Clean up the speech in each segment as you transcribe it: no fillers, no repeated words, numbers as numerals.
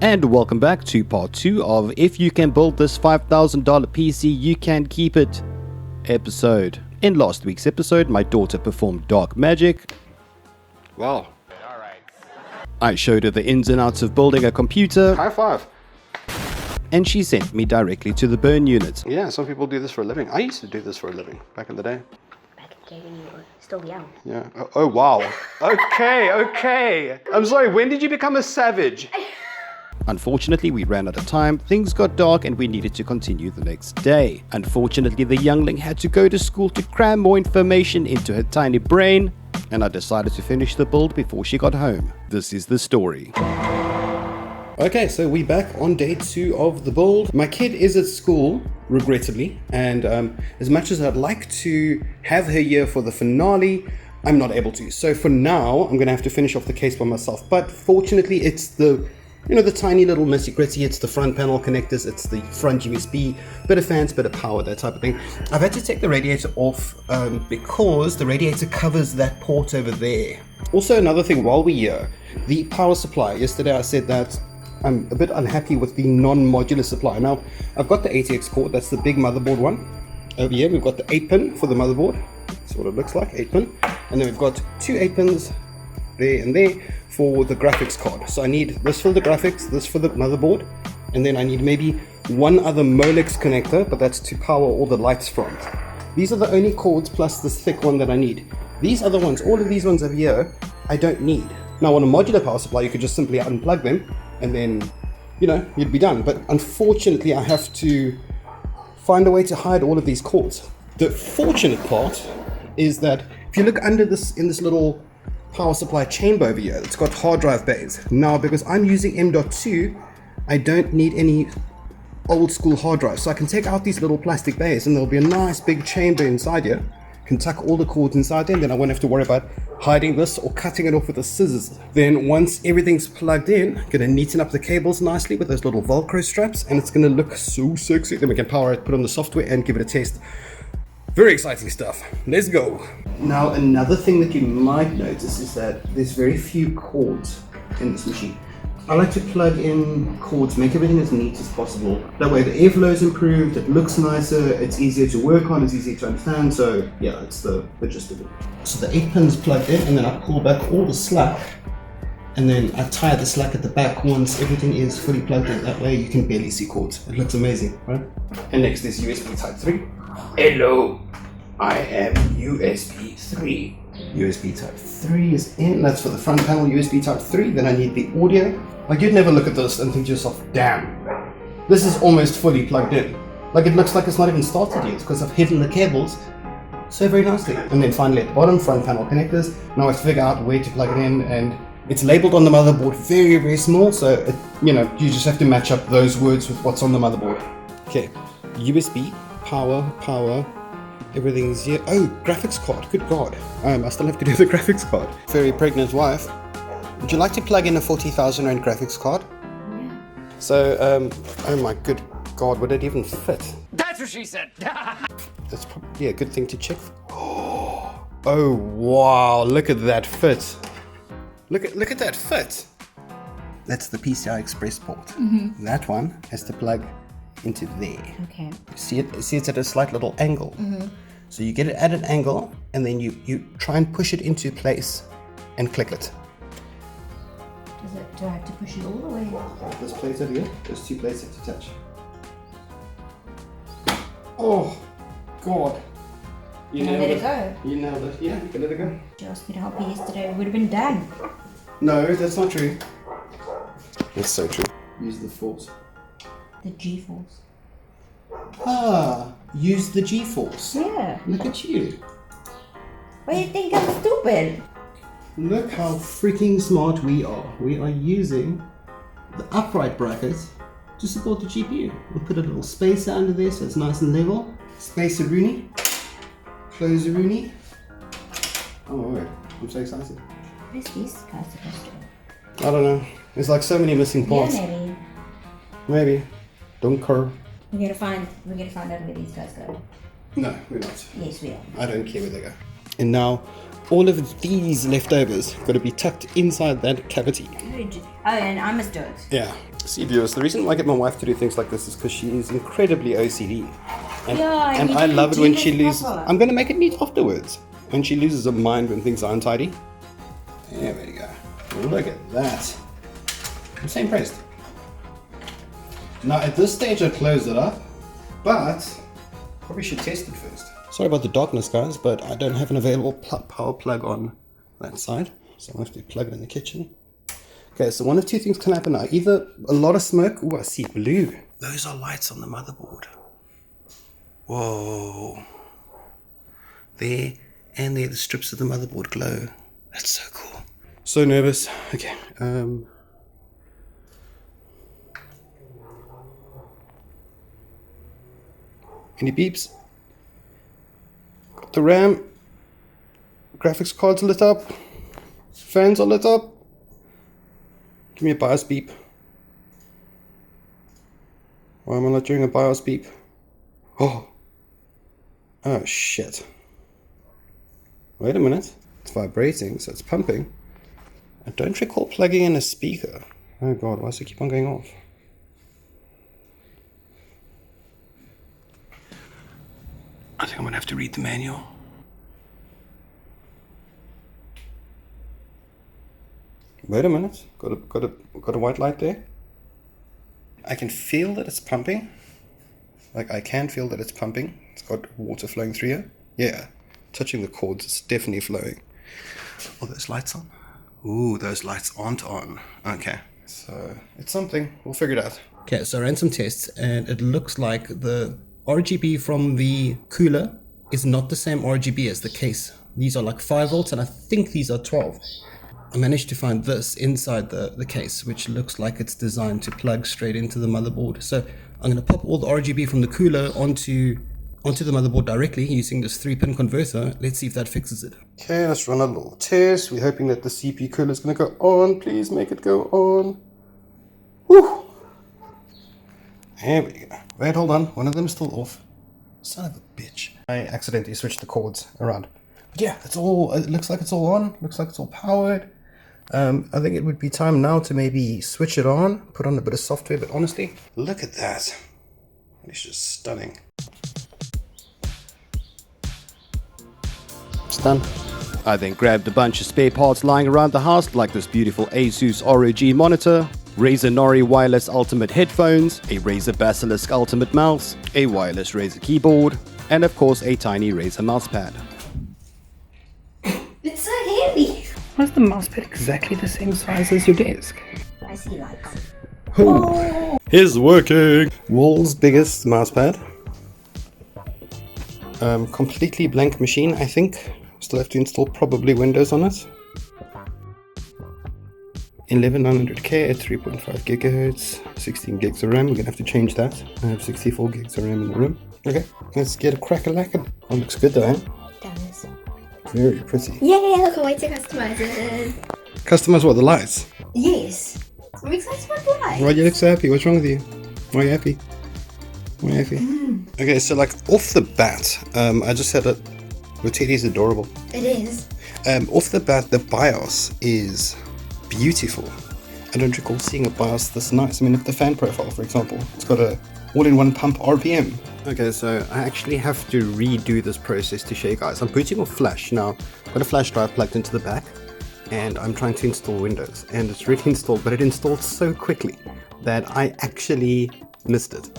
And welcome back to part 2 of If You Can Build This $5,000 PC, You Can Keep It episode. In last week's episode, my daughter performed dark magic. Wow. Alright. I showed her the ins and outs of building a computer. High five. And she sent me directly to the burn unit. Yeah, some people do this for a living. I used to do this for a living back in the day. Back in the day when you were still young. Yeah. Oh wow. Okay. I'm sorry, when did you become a savage? Unfortunately, we ran out of time, things got dark, and we needed to continue the next day. Unfortunately, the youngling had to go to school to cram more information into her tiny brain, and I decided to finish the build before she got home. This is the story. Okay, so we're back on day 2 of the build. My kid is at school, regrettably, and as much as I'd like to have her here for the finale, I'm not able to. So for now, I'm going to have to finish off the case by myself. But fortunately, it's the tiny little nitty-gritty. It's the front panel connectors, it's the front USB, bit of fans, bit of power, that type of thing. I've had to take the radiator off because the radiator covers that port over there. Also, another thing while we're here, the power supply. Yesterday I said that I'm a bit unhappy with the non-modular supply. Now, I've got the ATX cord, that's the big motherboard one. Over here, we've got the 8-pin for the motherboard. That's what it looks like, 8-pin. And then we've got 2 8-pins there and there for the graphics card. So I need this for the graphics, this for the motherboard, and then I need maybe one other Molex connector, but that's to power all the lights from. These are the only cords plus this thick one that I need. These other ones, all of these ones over here, I don't need. Now on a modular power supply, you could just simply unplug them and then, you'd be done. But unfortunately, I have to find a way to hide all of these cords. The fortunate part is that if you look under this, in this little power supply chamber over here, it's got hard drive bays. Now, because I'm using M.2, I don't need any old school hard drives. So I can take out these little plastic bays and there'll be a nice big chamber inside here. Can tuck all the cords inside there, and then I won't have to worry about hiding this or cutting it off with the scissors. Then once everything's plugged in, I'm gonna neaten up the cables nicely with those little Velcro straps, and it's gonna look so sexy. Then we can power it, put on the software, and give it a test. Very exciting stuff. Let's go. Now, another thing that you might notice is that there's very few cords in this machine. I like to plug in cords, make everything as neat as possible. That way the airflow is improved, it looks nicer, it's easier to work on, it's easier to understand. So yeah, it's the gist of it. So the 8-pin's plugged in, and then I pull back all the slack, and then I tie the slack at the back once everything is fully plugged in. That way you can barely see cords. It looks amazing, right? And next is USB Type 3. Hello, I am USB 3. USB Type 3 is in, that's for the front panel, USB Type 3. Then I need the audio. Like, you'd never look at this and think to yourself, damn, this is almost fully plugged in. Like, it looks like it's not even started yet because I've hidden the cables so very nicely. And then finally at the bottom, front panel connectors. Now I have to figure out where to plug it in, and it's labeled on the motherboard very, very small. So, it, you just have to match up those words with what's on the motherboard. Okay, USB, power, everything's here. Oh, graphics card, good God. I still have to do the graphics card. Very pregnant wife. Would you like to plug in a 40,000 rand graphics card? Yeah. So, oh my good God, would it even fit? That's what she said. That's probably a good thing to check. Oh wow, look at that fit. Look at that fit. That's the PCI Express port. Mm-hmm. That one has to plug into there. Okay. See it's at a slight little angle. Mm-hmm. So you get it at an angle, and then you try and push it into place and click it. Do I have to push it all the way? This plate over here, there's 2 plates that touch. Oh God. Can I let it go? You nailed it. Yeah, you can let it go. You asked me to help you yesterday, it would have been done. No, that's not true. That's so true. Use the force. The G-force. Use the G-force. Yeah. Look at you. Why do you think I'm stupid? Look how freaking smart we are. We are using the upright bracket to support the GPU. We'll put a little spacer under there so it's nice and level. Space a Rooney. Close a Rooney. Oh my word, I'm so excited. What is this guy supposed to do? I don't know. There's like so many missing parts. Yeah, Maybe. Don't curve. We're gonna find out where these guys go. No, we're not. Yes, we are. I don't care where they go. And now all of these leftovers got to be tucked inside that cavity. Good. Oh, and I must do it. Yeah. See, viewers, the reason why I get my wife to do things like this is because she is incredibly OCD. And, Yeah, and you I didn't love it do when this she loses. proper. I'm going to make it neat afterwards. And she loses her mind when things are untidy. There we go. Look at that. I'm so impressed. Now, at this stage, I close it up, but probably should test it first. Sorry about the darkness, guys, but I don't have an available power plug on that side, so I'll have to plug it in the kitchen. Okay, so one of two things can happen now. Either a lot of smoke. Oh, I see blue. Those are lights on the motherboard. Whoa. There, and there the strips of the motherboard glow. That's so cool. So nervous. Okay. Any beeps? Got the RAM. Graphics cards lit up. Fans are lit up. Give me a BIOS beep. Why am I not doing a BIOS beep? Oh. Oh shit. Wait a minute. It's vibrating, so it's pumping. I don't recall plugging in a speaker. Oh god, why does it keep on going off? I think I'm gonna have to read the manual. Wait a minute. Got a white light there. I can feel that it's pumping. Like I can feel that it's pumping. It's got water flowing through here. Yeah. Touching the cords, it's definitely flowing. Are those lights on? Ooh, those lights aren't on. Okay. So it's something. We'll figure it out. Okay, so I ran some tests and it looks like the RGB from the cooler is not the same RGB as the case. These are like 5 volts and I think these are 12. I managed to find this inside the case, which looks like it's designed to plug straight into the motherboard. So I'm going to pop all the RGB from the cooler onto the motherboard directly using this 3-pin converter. Let's see if that fixes it. Okay, let's run a little test. We're hoping that the CPU cooler is going to go on. Please make it go on. Woo! There we go. Wait, hold on. One of them is still off. Son of a bitch. I accidentally switched the cords around. But yeah, it's all. It looks like it's all on. Looks like it's all powered. I think it would be time now to maybe switch it on, put on a bit of software, but honestly, look at that. It's just stunning. It's done. I then grabbed a bunch of spare parts lying around the house, like this beautiful ASUS ROG monitor, Razer Nori Wireless Ultimate headphones, a Razer Basilisk Ultimate mouse, a wireless Razer keyboard, and of course a tiny Razer mousepad. It's so heavy. Why is the mousepad exactly the same size as your desk? I see lights. Oh, it's working! World's biggest mousepad. Completely blank machine, I think. Still have to install probably Windows on it. 11900K at 3.5 gigahertz, 16 gigs of RAM. We're gonna have to change that. I have 64 gigs of RAM in the room. Okay, let's get a crack-a-lackin'. Oh, looks good though, eh? Does. Very pretty. Yay, I can't wait to customize it. Customize what, the lights? Yes. I'm excited about the lights. Why do you look so happy? What's wrong with you? Why are you happy? Why are you happy? Okay, so like off the bat, I just said that your teddy's adorable. It is. Off the bat, the BIOS is beautiful. I don't recall seeing a BIOS this nice. I mean, look at the fan profile, for example. It's got a all-in-one pump RPM. Okay, so I actually have to redo this process to show you guys. I'm booting off flash now. I've got a flash drive plugged into the back, and I'm trying to install Windows. And it's already installed, but it installed so quickly that I actually missed it.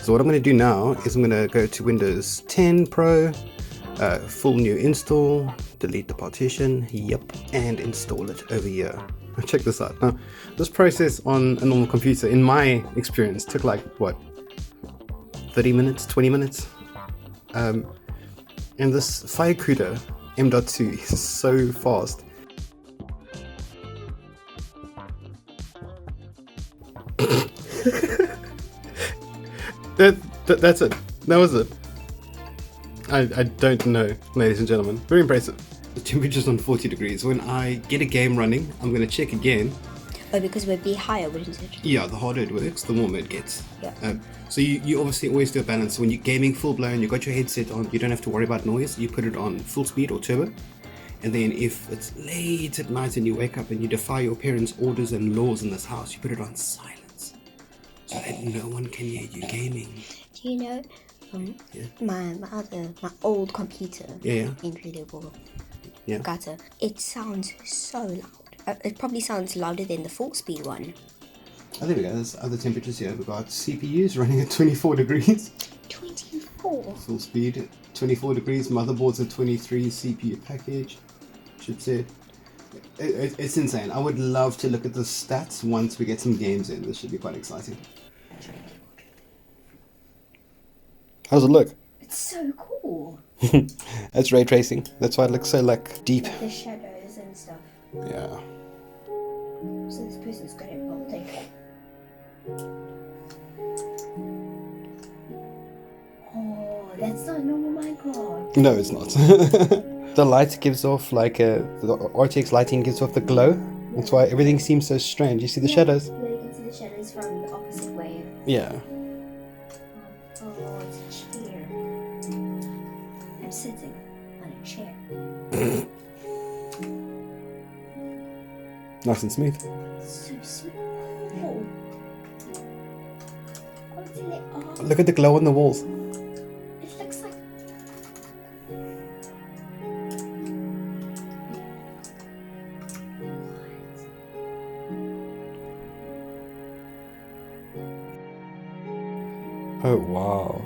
So what I'm going to do now is I'm going to go to Windows 10 Pro, full new install, delete the partition, yep, and install it over here. Now check this out. Now, this process on a normal computer, in my experience, took like, what, 30 minutes, 20 minutes? And this FireCuda M.2 is so fast. That's it. That was it. I don't know, ladies and gentlemen. Very impressive. The temperature's on 40 degrees. When I get a game running, I'm going to check again. Oh, because it would be higher, wouldn't it? Yeah, the harder it works, the warmer it gets. Yeah. So you obviously always do a balance. When you're gaming full blown, you got your headset on, you don't have to worry about noise. You put it on full speed or turbo. And then if it's late at night and you wake up and you defy your parents' orders and laws in this house, you put it on silence so that no one can hear you gaming. Do you know, my old computer, Yeah. incredible, Yeah. gutter, it sounds so loud. It probably sounds louder than the 4-speed one. Oh, there we go. There's other temperatures here. We've got CPUs running at 24 degrees. 24? Full speed. 24 degrees. Motherboard's at 23. CPU package. Chipset. It's insane. I would love to look at the stats once we get some games in. This should be quite exciting. How does it look? It's so cool. That's ray tracing. That's why it looks so like deep. The shadows and stuff. Yeah. So this person's got it bolting. Oh, that's not normal Minecraft. No, it's not. The light gives off like the RTX lighting gives off the glow. That's why everything seems so strange. You see the shadows? Yeah, you can see the shadows from the opposite way. Yeah. Oh, it's a chair. I'm sitting on a chair. Nice and smooth. So smooth. Oh. Oh, it's in it. Oh, Look at the glow on the walls. it looks like. Oh wow.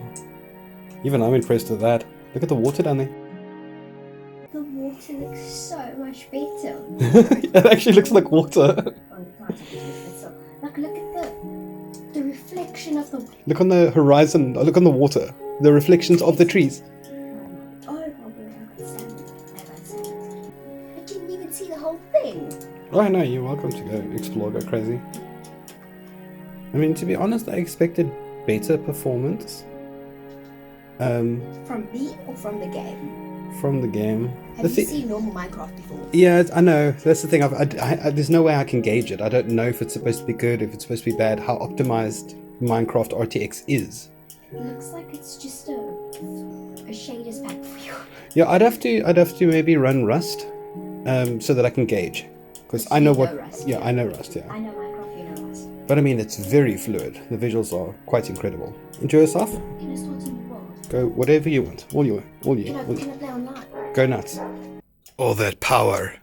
Even I'm impressed with that. Look at the water down there. The water looks so much better. It actually looks like water. Oh, it can't take it, so, like, look at the reflection of the. Look on the horizon. Look on the water. The reflections of the trees. Oh, I got sand. I didn't even see the whole thing. Oh no, you're welcome to go explore, go crazy. I mean, to be honest, I expected better performance. From me or from the game? From the game. Have you seen normal Minecraft before? Yeah, I know. That's the thing. There's no way I can gauge it. I don't know if it's supposed to be good, if it's supposed to be bad, how optimized Minecraft RTX is. It looks like it's just a shaders pack for you. Yeah, I'd have to maybe run Rust, so that I can gauge. Because I know what. Rust. Yeah, I know Rust. Yeah. I know Minecraft, you know Rust. But I mean, it's very fluid. The visuals are quite incredible. Enjoy yourself. Can I start a new world? Go whatever you want. All you. Can I play online? Go nuts. All that power,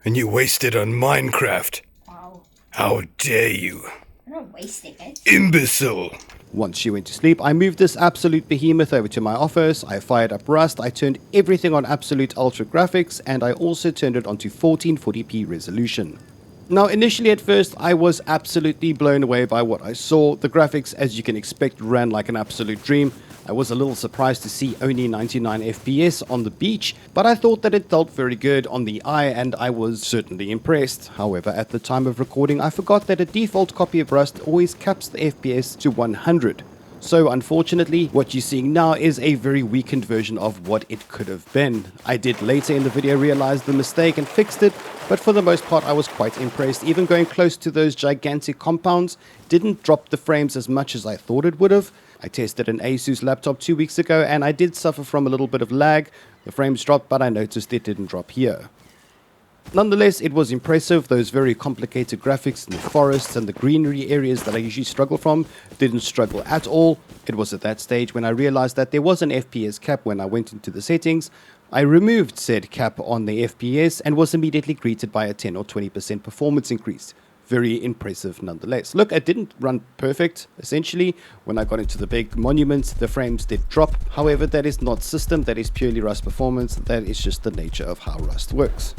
and you waste it on Minecraft. Wow. How dare you, I'm not wasting it. imbecile! Once she went to sleep, I moved this absolute behemoth over to my office, I fired up Rust, I turned everything on absolute ultra graphics, and I also turned it onto 1440p resolution. Now initially at first I was absolutely blown away by what I saw. The graphics, as you can expect, ran like an absolute dream. I was a little surprised to see only 99 FPS on the beach, but I thought that it felt very good on the eye and I was certainly impressed. However, at the time of recording I forgot that a default copy of Rust always caps the FPS to 100. So unfortunately, what you're seeing now is a very weakened version of what it could have been. I did later in the video realize the mistake and fixed it, but for the most part I was quite impressed. Even going close to those gigantic compounds didn't drop the frames as much as I thought it would have. I tested an ASUS laptop 2 weeks ago and I did suffer from a little bit of lag. The frames dropped, but I noticed it didn't drop here. Nonetheless, it was impressive. Those very complicated graphics in the forests and the greenery areas that I usually struggle from didn't struggle at all. It was at that stage when I realized that there was an FPS cap when I went into the settings. I removed said cap on the FPS and was immediately greeted by a 10 or 20% performance increase. Very impressive nonetheless. Look, it didn't run perfect, essentially. When I got into the big monuments, the frames did drop. However, that is not system, that is purely Rust performance. That is just the nature of how Rust works.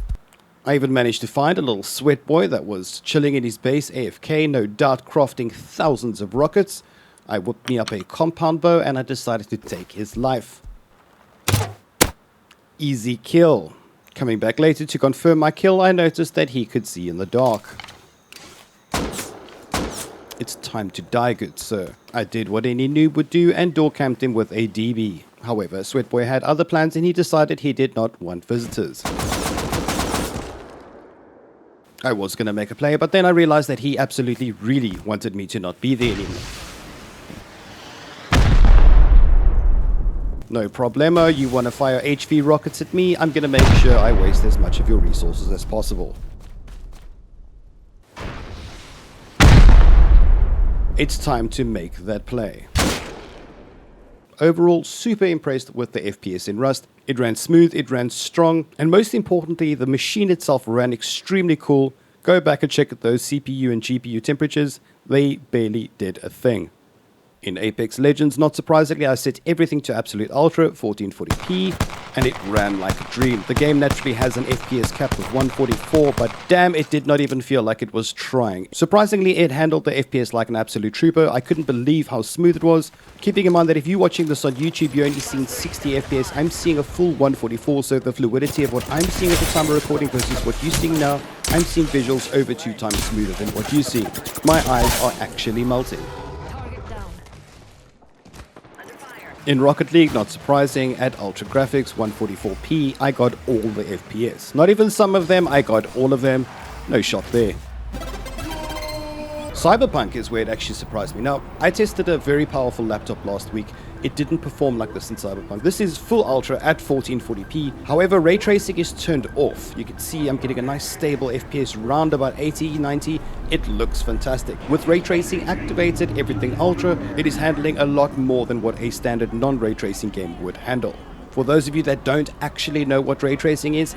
I even managed to find a little sweat boy that was chilling in his base AFK, no doubt crafting thousands of rockets. I whipped me up a compound bow and I decided to take his life. Easy kill. Coming back later to confirm my kill, I noticed that he could see in the dark. It's time to die, good sir. I did what any noob would do and door camped him with a DB. However, Sweatboy had other plans and he decided he did not want visitors. I was going to make a play, but then I realized that he absolutely really wanted me to not be there anymore. No problemo, you want to fire HV rockets at me, I'm gonna make sure I waste as much of your resources as possible. It's time to make that play. Overall, super impressed with the FPS in Rust. It ran smooth, it ran strong, and most importantly, the machine itself ran extremely cool. Go back and check at those CPU and GPU temperatures, they barely did a thing. In Apex Legends, not surprisingly, I set everything to absolute ultra, 1440p, and it ran like a dream. The game naturally has an FPS cap of 144, but damn, it did not even feel like it was trying. Surprisingly, it handled the FPS like an absolute trooper. I couldn't believe how smooth it was. Keeping in mind that if you're watching this on YouTube, you're only seeing 60 FPS. I'm seeing a full 144, so the fluidity of what I'm seeing at the time of recording versus what you're seeing now, I'm seeing visuals over 2 times smoother than what you see. My eyes are actually melting. In Rocket League, not surprising, at Ultra Graphics 144p, I got all the FPS. Not even some of them, I got all of them. No shot there. Cyberpunk is where it actually surprised me. Now, I tested a very powerful laptop last week. It didn't perform like this in Cyberpunk. This is full ultra at 1440p. However, ray tracing is turned off. You can see I'm getting a nice stable FPS round about 80, 90. It looks fantastic. With ray tracing activated, everything ultra, it is handling a lot more than what a standard non-ray tracing game would handle. For those of you that don't actually know what ray tracing is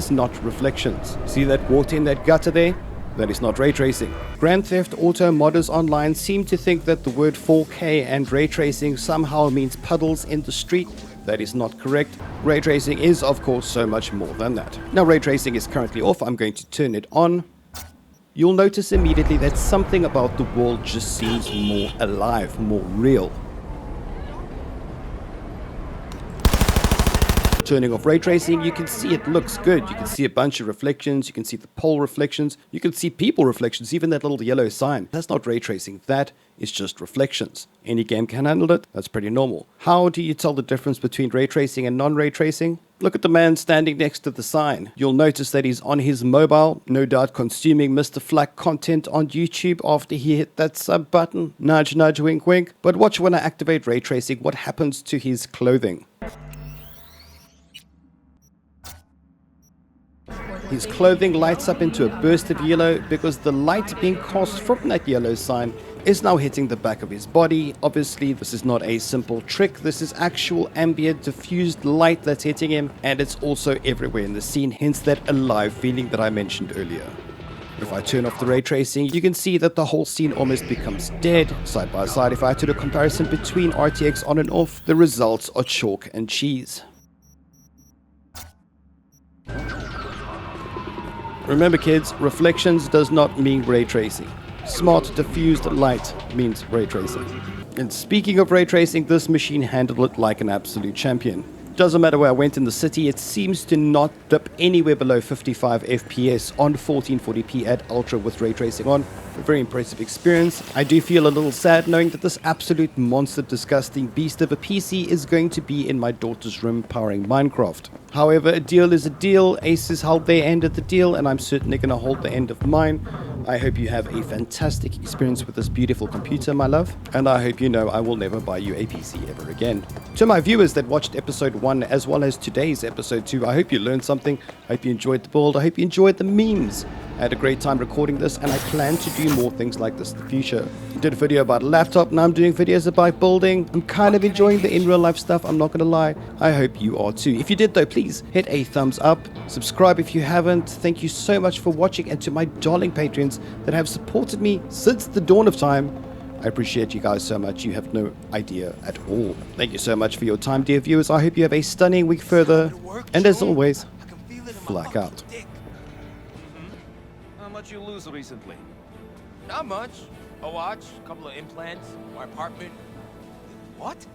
not reflections. See that water in that gutter there? That is not ray tracing. Grand Theft Auto modders online seem to think that the word 4K and ray tracing somehow means puddles in the street. That is not correct. Ray tracing is, of course, so much more than that. Now, ray tracing is currently off. I'm going to turn it on. You'll notice immediately that something about the world just seems more alive, more real. Turning off ray tracing, you can see it looks good. You can see a bunch of reflections, you can see the pole reflections, you can see people reflections, even that little yellow sign. That's not ray tracing, that is just reflections. Any game can handle it, that's pretty normal. How do you tell the difference between ray tracing and non-ray tracing? Look at the man standing next to the sign. You'll notice that he's on his mobile, no doubt consuming Mr. Flak content on YouTube after he hit that sub button. Nudge, nudge, wink, wink. But watch when I activate ray tracing, what happens to his clothing. His clothing lights up into a burst of yellow because the light being cast from that yellow sign is now hitting the back of his body. Obviously, this is not a simple trick. This is actual ambient diffused light that's hitting him, and it's also everywhere in the scene, hence that alive feeling that I mentioned earlier. If I turn off the ray tracing, you can see that the whole scene almost becomes dead. Side by side, if I do a comparison between RTX on and off, the results are chalk and cheese. Remember kids, reflections does not mean ray tracing. Smart diffused light means ray tracing. And speaking of ray tracing, this machine handled it like an absolute champion. Doesn't matter where I went in the city, it seems to not dip anywhere below 55 FPS on 1440p at ultra with ray tracing on. A very impressive experience. I do feel a little sad knowing that this absolute monster disgusting beast of a PC is going to be in my daughter's room powering Minecraft. However, a deal is a deal. ASUS held their end of the deal, and I'm certainly going to hold the end of mine. I hope you have a fantastic experience with this beautiful computer, my love, and I hope you know I will never buy you a PC ever again. To my viewers that watched episode 1 as well as today's episode 2, I hope you learned something. I hope you enjoyed the build. I hope you enjoyed the memes. I had a great time recording this, and I plan to do more things like this in the future. I did a video about a laptop, now I'm doing videos about building. I'm kind of enjoying the in real life stuff, I'm not going to lie. I hope you are too. If you did though, please hit a thumbs up, subscribe if you haven't. Thank you so much for watching, and to my darling patrons that have supported me since the dawn of time, I appreciate you guys so much. You have no idea at all. Thank you so much for your time, dear viewers. I hope you have a stunning week further, and as always, flak out. How much you lose recently? Not much. A watch, a couple of implants, my apartment. What?